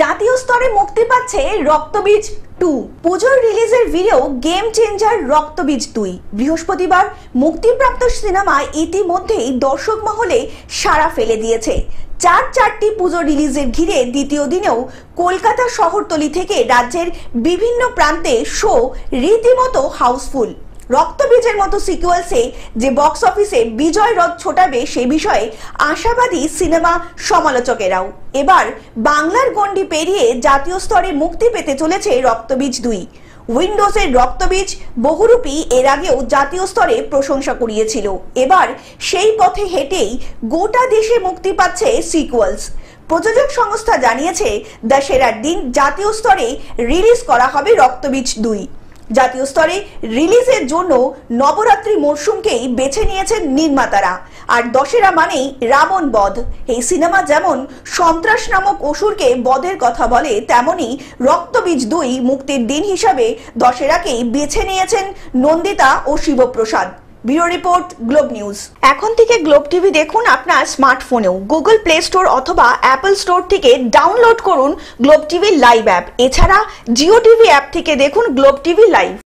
জাতীয় স্তরে মুক্তি পাচ্ছে রক্তবীজ 2 পুজোর রিলিজের ভিডিও গেম চেঞ্জার রক্তবীজ 2 বৃহস্পতিবার মুক্তিপ্রাপ্ত সিনেমা ইতিমধ্যেই দর্শক মহলে সাড়া ফেলে দিয়েছে। চারটি পুজো রিলিজের ঘিরে দ্বিতীয় দিনেও কলকাতা শহরতলি থেকে রাজ্যের বিভিন্ন প্রান্তে শো রীতিমতো হাউসফুল। রক্তবীজের মতো সিকুয়েলসে যে বক্স অফিসে বিজয় রথ ছোটাবে সে বিষয়ে আশাবাদী সিনেমা সমালোচকেরাও। এবার বাংলার গণ্ডি পেরিয়ে জাতীয় স্তরে মুক্তি পেতে চলেছে রক্তবীজ 2। উইন্ডোজের রক্তবীজ বহুরূপী এর আগেও জাতীয় স্তরে প্রশংসা কুড়িয়েছিল। এবার সেই পথে হেঁটেই গোটা দেশে মুক্তি পাচ্ছে সিকুয়েলস। প্রযোজক সংস্থা জানিয়েছে দশেরার দিন জাতীয় স্তরে রিলিজ করা হবে রক্তবীজ 2। জাতীয় স্তরে রিলিজের জন্য নবরাত্রি মরশুমকেই বেছে নিয়েছেন নির্মাতারা। আর দশেরা মানেই রাবণ বধ। এই সিনেমা যেমন সন্ত্রাস নামক অসুরকে বধের কথা বলে, তেমনি রক্তবীজ 2 মুক্তির দিন হিসাবে দশেরাকেই বেছে নিয়েছেন নন্দিতা ও Shivprasad. Bureau report, Globe News. এখন থেকে গ্লোব টিভি দেখুন আপনার স্মার্টফোনেও। গুগল প্লে স্টোর অথবা অ্যাপল স্টোর থেকে ডাউনলোড করুন গ্লোব টিভি লাইভ অ্যাপ। এছাড়া জিও টিভি অ্যাপ থেকে দেখুন গ্লোব টিভি লাইভ।